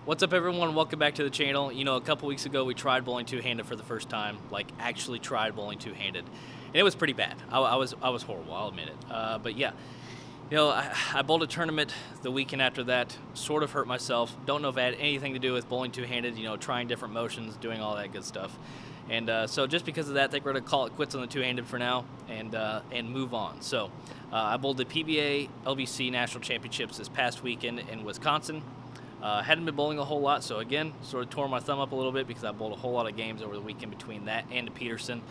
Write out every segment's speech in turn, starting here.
What's up, everyone? Welcome back to the channel. You know, a couple weeks ago we tried bowling two-handed for the first time, like actually tried bowling two-handed, and it was pretty bad. I was horrible, I'll admit it. But yeah, you know, I bowled a tournament the weekend after that, sort of hurt myself. Don't know if it had anything to do with bowling two-handed, you know, trying different motions, doing all that good stuff. And so just because of that, I think we're going to call it quits on the two-handed for now and move on. So I bowled the PBA LVC National Championships this past weekend in Wisconsin. Hadn't been bowling a whole lot, so again, sort of tore my thumb up a little bit because I bowled a whole lot of games over the weekend between that and the Peterson.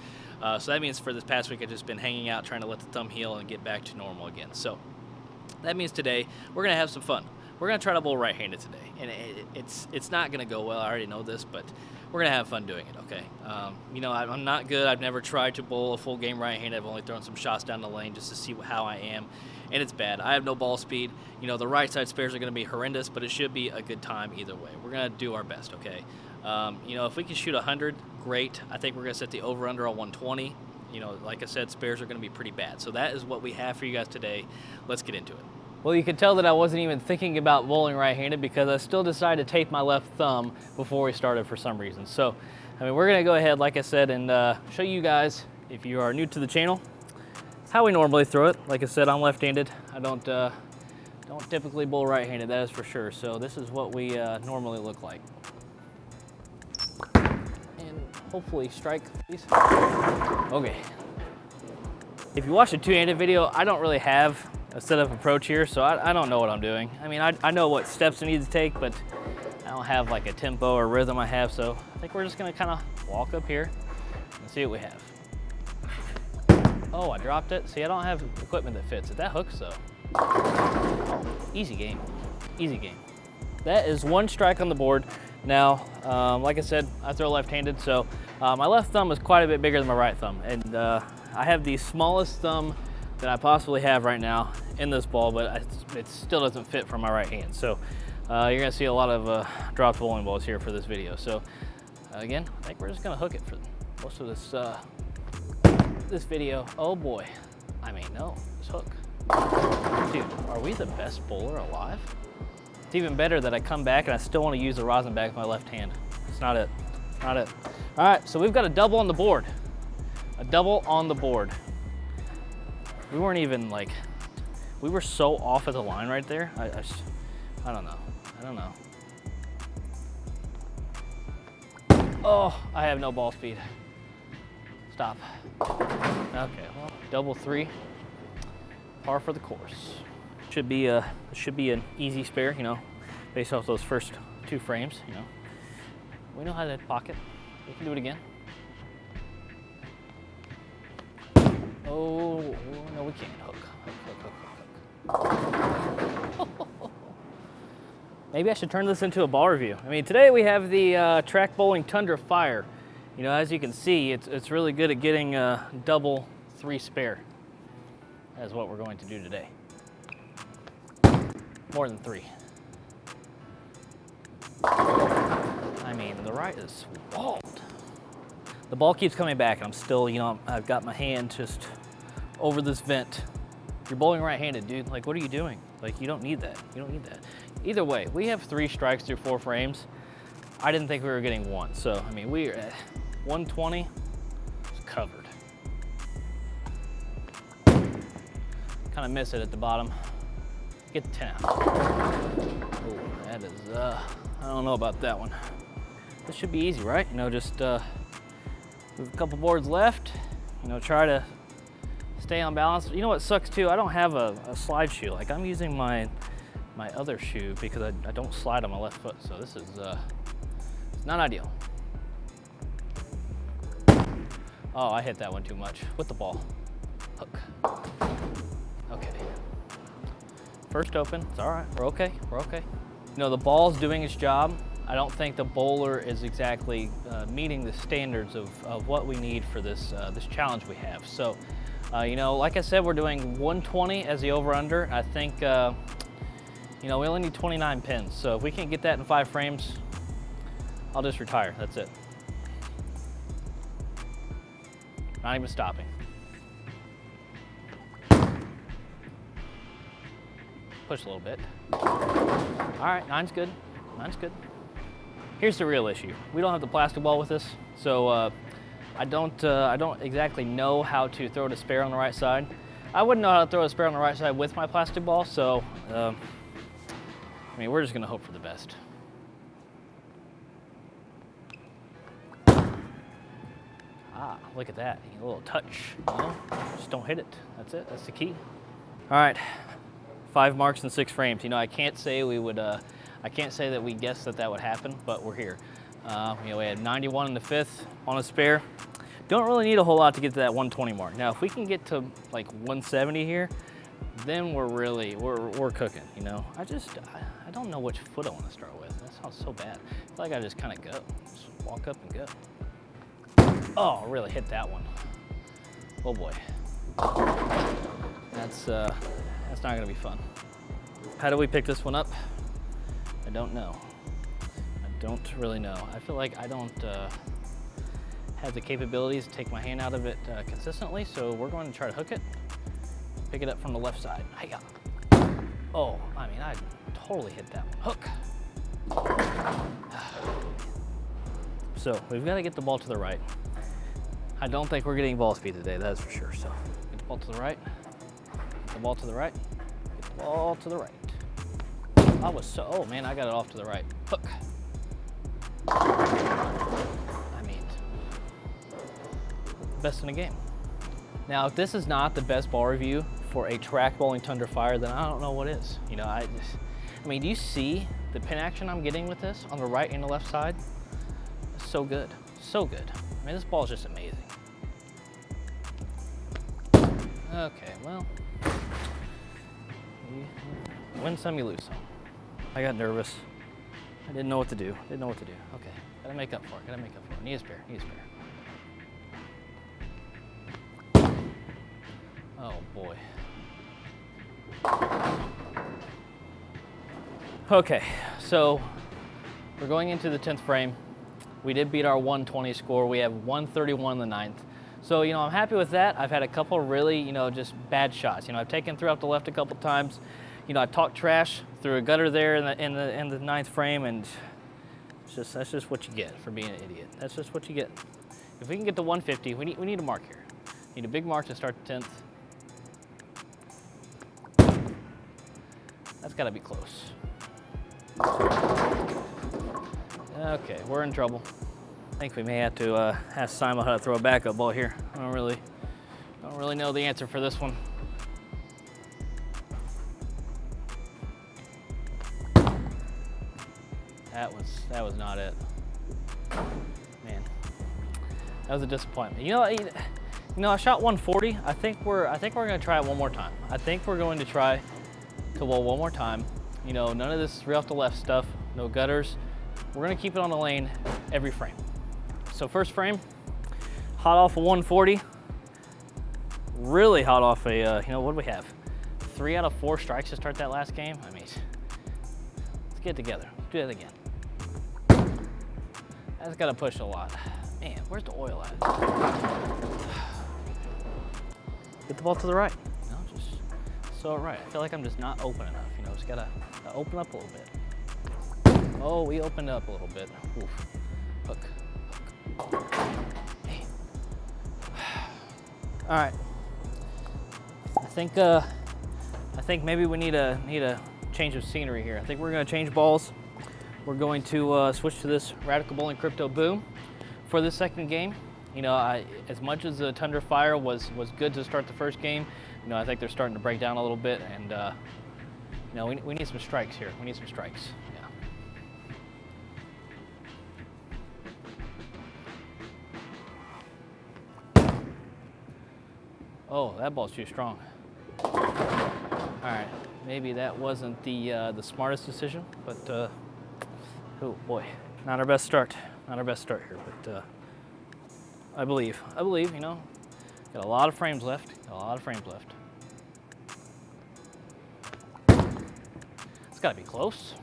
So that means for this past week, I've just been hanging out, trying to let the thumb heal and get back to normal again. So that means today, we're going to have some fun. We're going to try to bowl right-handed today, and it's not going to go well. I already know this, but we're going to have fun doing it, okay? You know, I'm not good. I've never tried to bowl a full game right-handed. I've only thrown some shots down the lane just to see how I am, and it's bad. I have no ball speed. You know, the right side spares are going to be horrendous, but it should be a good time either way. We're going to do our best, okay? You know, if we can shoot 100, great. I think we're going to set the over-under on 120. You know, like I said, spares are going to be pretty bad. So that is what we have for you guys today. Let's get into it. Well, you can tell that I wasn't even thinking about bowling right-handed because I still decided to tape my left thumb before we started for some reason. So, I mean, we're going to go ahead, like I said, and show you guys, if you are new to the channel, how we normally throw it. Like I said, I'm left-handed. I don't typically bowl right-handed, that is for sure. So this is what we normally look like. And hopefully strike, please. Okay. If you watch a two-handed video, I don't really have a setup approach here, so I don't know what I'm doing. I mean, I know what steps I need to take, but I don't have like a tempo or rhythm I have, so I think we're just gonna kind of walk up here and see what we have. Oh, I dropped it. See, I don't have equipment that fits it. That hooks though. Oh, easy game, easy game. That is one strike on the board. Now, like I said, I throw left-handed, so my left thumb is quite a bit bigger than my right thumb, and I have the smallest thumb that I possibly have right now in this ball, but it still doesn't fit for my right hand. So you're gonna see a lot of dropped bowling balls here for this video. So again, I think we're just gonna hook it for most of this video. Oh boy, I mean, no, this hook. Dude, are we the best bowler alive? It's even better that I come back and I still wanna use the rosin bag with my left hand. It's not it, not it. All right, so we've got a double on the board. A double on the board. We weren't even like, we were so off at the line right there. I don't know, I don't know. Oh, I have no ball speed. Stop. Okay, well, double three, par for the course. Should be an easy spare, you know, based off those first two frames, you know. We know how to pocket. We can do it again. Oh, no, we can't. Hook. Maybe I should turn this into a ball review. I mean, today we have the Track Bowling Tundra Fire. You know, as you can see, it's really good at getting a double three spare. That's what we're going to do today. More than three. I mean, the right is walled. The ball keeps coming back, and I'm still, you know, I've got my hand just over this vent. You're bowling right-handed, dude. Like, what are you doing? Like, you don't need that. You don't need that. Either way, we have 3 strikes through 4 frames. I didn't think we were getting 1, so, I mean, we are at 120. It's covered. Kind of miss it at the bottom. Get the 10 out. Oh, that is, I don't know about that one. This should be easy, right? You know, just, we have a couple boards left, you know, try to stay on balance. You know what sucks too? I don't have a slide shoe. Like, I'm using my other shoe because I don't slide on my left foot. So this is it's not ideal. Oh, I hit that one too much with the ball. Hook. Okay. First open, it's all right, we're okay, we're okay. You know, the ball's doing its job. I don't think the bowler is exactly meeting the standards of what we need for this challenge we have. So, you know, like I said, we're doing 120 as the over-under. I think, you know, we only need 29 pins. So if we can't get that in 5 frames, I'll just retire, that's it. Not even stopping. Push a little bit. All right, 9's good, 9's good. Here's the real issue. We don't have the plastic ball with us, so I don't exactly know how to throw the spare on the right side. I wouldn't know how to throw a spare on the right side with my plastic ball, so I mean, we're just gonna hope for the best. Ah, look at that, a little touch, you know? Just don't hit it, that's it, that's the key. All right, 5 marks and 6 frames. You know, I can't say we would, I can't say that we guessed that that would happen, but we're here. You know, we had 91 in the 5th on a spare. Don't really need a whole lot to get to that 120 mark. Now, if we can get to like 170 here, then we're cooking, you know? I don't know which foot I want to start with. That sounds so bad. I feel like I just kind of go, just walk up and go. Oh, really hit that one. Oh boy. That's not gonna be fun. How do we pick this one up? I don't know. I don't really know. I feel like I don't have the capabilities to take my hand out of it consistently, so we're going to try to hook it, pick it up from the left side. Hiya. Oh, I mean, I totally hit that one. Hook. So we've got to get the ball to the right. I don't think we're getting ball speed today, that's for sure. So get the ball to the right, get the ball to the right, get the ball to the right. Oh man, I got it off to the right. Hook. I mean, best in the game. Now, if this is not the best ball review for a track bowling Tundra Fire, then I don't know what is. You know, I mean, do you see the pin action I'm getting with this on the right and the left side? It's so good, so good. I mean, this ball is just amazing. Okay, well, you win some, you lose some. I got nervous. I didn't know what to do. Okay, gotta make up for it, Need a spare. Oh boy. Okay, so we're going into the 10th frame. We did beat our 120 score. We have 131 in the 9th. So, you know, I'm happy with that. I've had a couple really, you know, just bad shots. You know, I've taken through out the left a couple times. You know, I talked trash through a gutter there in the 9th frame, and that's just what you get for being an idiot. That's just what you get. If we can get to 150, we need a mark here. Need a big mark to start the 10th. That's got to be close. Okay, we're in trouble. I think we may have to ask Simon how to throw a backup ball here. I don't really know the answer for this one. That was not it. Man, that was a disappointment. You know, I shot 140. I think we're gonna try it one more time. I think we're going to try to bowl one more time. You know, none of this rear off the left stuff, no gutters. We're gonna keep it on the lane every frame. So first frame, hot off a 140. Really hot off a, you know, what do we have? 3 out of 4 strikes to start that last game. I mean, let's get it together. Do that again. That's gotta push a lot. Man, where's the oil at? Get the ball to the right. You know, just so right. I feel like I'm just not open enough. You know, just gotta open up a little bit. Oh, we opened up a little bit. Oof. Hook. Hey. All right. I think maybe we need a change of scenery here. I think we're gonna change balls. We're going to switch to this Radical Bowling Crypto Boom for the second game. You know, as much as the Tundra Fire was good to start the first game, you know, I think they're starting to break down a little bit, and you know, we need some strikes here. We need some strikes. Yeah. Oh, that ball's too strong. All right, maybe that wasn't the smartest decision, but. Oh boy, not our best start. Not our best start here, but I believe, you know, got a lot of frames left. It's gotta be close.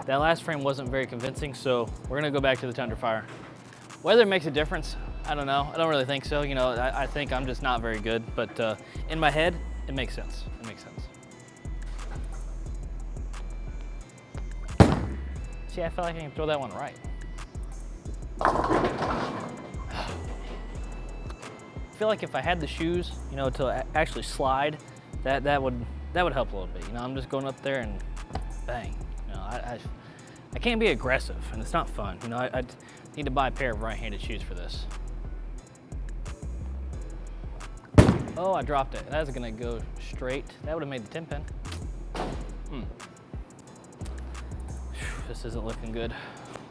That last frame wasn't very convincing, so we're gonna go back to the Tundra Fire. Whether it makes a difference, I don't know. I don't really think so. You know, I think I'm just not very good, but in my head, it makes sense. It makes sense. See, I feel like I can throw that one right. I feel like if I had the shoes, you know, to actually slide, that would help a little bit. You know, I'm just going up there and bang. You know, I can't be aggressive, and it's not fun. You know, I need to buy a pair of right-handed shoes for this. Oh, I dropped it. That was gonna go straight. That would have made the 10 pin. This isn't looking good.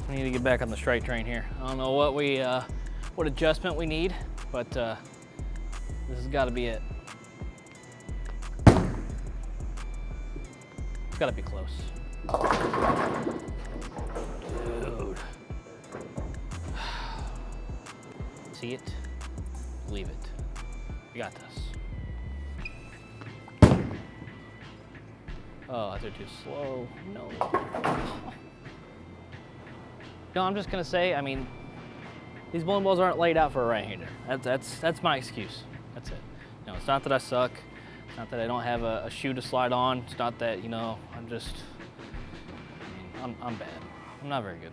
We need to get back on the strike train here. I don't know what adjustment we need, but this has got to be it. It's got to be close. Dude. See it? Leave it. We got this. Oh, I threw too slow. No. No, I'm just gonna say, I mean, these bowling balls aren't laid out for a right-hander. That's my excuse. That's it. You know, it's not that I suck. It's not that I don't have a shoe to slide on. It's not that, you know, I'm bad. I'm not very good.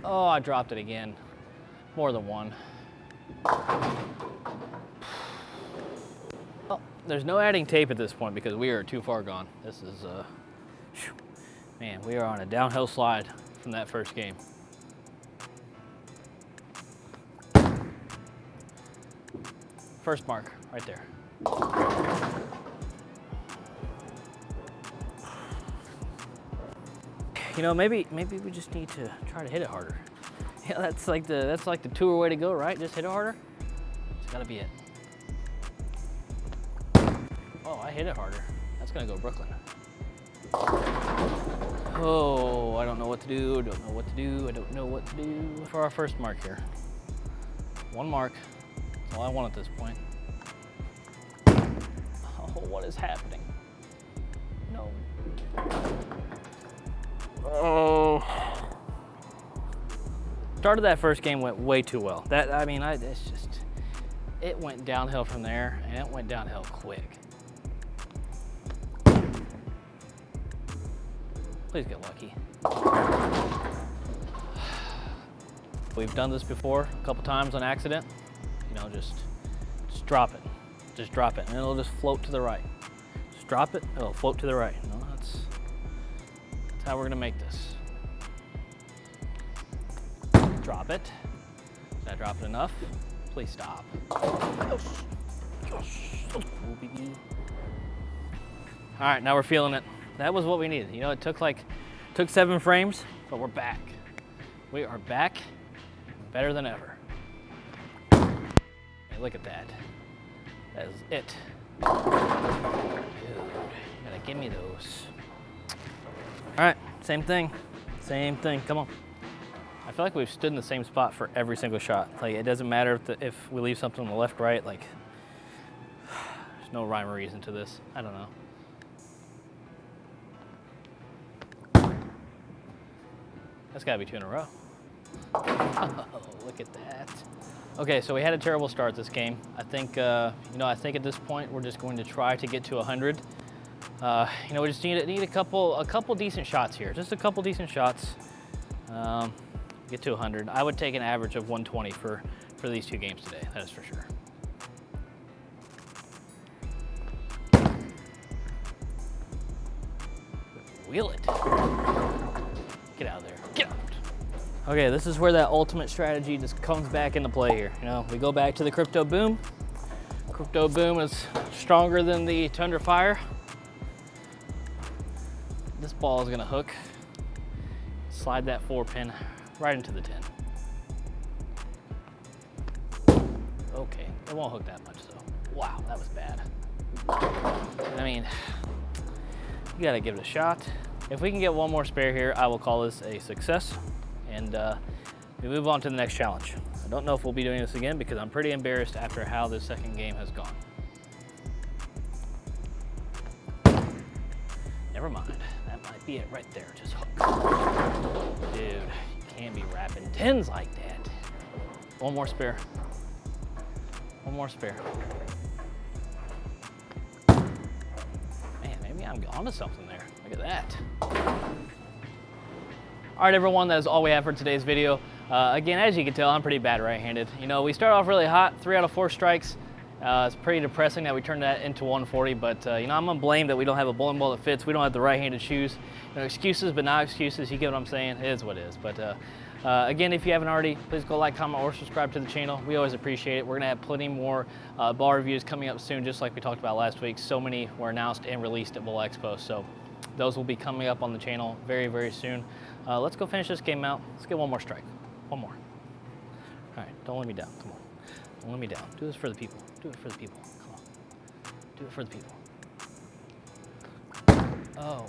Oh, I dropped it again. More than one. Well, there's no adding tape at this point because we are too far gone. This is, man, we are on a downhill slide from that first game. First mark, right there. You know, maybe we just need to try to hit it harder. Yeah, that's like the tour way to go, right? Just hit it harder. It's gotta be it. Oh, I hit it harder. That's gonna go Brooklyn. Oh, I don't know what to do. I don't know what to do. I don't know what to do for our first mark here. One mark. That's all I want at this point. Oh, what is happening? No. Oh. Start of that first game went way too well. It went downhill from there, and it went downhill quick. Please get lucky. We've done this before a couple times on accident. You know, just drop it. Just drop it, and it'll just float to the right. Just drop it, it'll float to the right. You know, that's how we're gonna make this. Drop it. Did I drop it enough? Please stop. Yes. Yes. Oh, baby. All right, now we're feeling it. That was what we needed. You know, it took 7 frames, but we're back. We are back, better than ever. Hey, look at that. That is it. Dude, you gotta give me those. All right, same thing. Same thing, come on. I feel like we've stood in the same spot for every single shot. Like, it doesn't matter if we leave something on the left, right, like, there's no rhyme or reason to this. I don't know. That's gotta be 2 in a row. Oh, look at that. Okay, so we had a terrible start this game. I think, you know, I think at this point we're just going to try to get to 100. You know, we just need a couple decent shots here. Just a couple decent shots. Get to 100. I would take an average of 120 for these 2 games today. That is for sure. Wheel it. Get out of there. Get out. Okay, this is where that ultimate strategy just comes back into play here. You know, we go back to the Crypto Boom. Crypto Boom is stronger than the Tundra Fire. This ball is gonna hook. Slide that 4-pin right into the 10. Okay, it won't hook that much though. Wow, that was bad. I mean, you gotta give it a shot. If we can get one more spare here, I will call this a success. And we move on to the next challenge. I don't know if we'll be doing this again because I'm pretty embarrassed after how this second game has gone. Never mind, that might be it right there, just hook. Dude, you can't be wrapping 10s like that. One more spare. One more spare. Man, maybe I'm onto something there. Look at that. All right, everyone, that is all we have for today's video. Again, as you can tell, I'm pretty bad right-handed. You know, we start off really hot, 3 out of 4 strikes. It's pretty depressing that we turned that into 140, but you know, I'm gonna blame that we don't have a bowling ball that fits. We don't have the right-handed shoes. You know, excuses, but not excuses. You get what I'm saying? It is what it is. But again, if you haven't already, please go like, comment, or subscribe to the channel. We always appreciate it. We're gonna have plenty more ball reviews coming up soon, just like we talked about last week. So many were announced and released at Bowl Expo, so those will be coming up on the channel very, very soon. Let's go finish this game out. Let's get one more strike. One more. All right, don't let me down. Come on. Don't let me down. Do this for the people. Do it for the people. Come on. Do it for the people. Oh.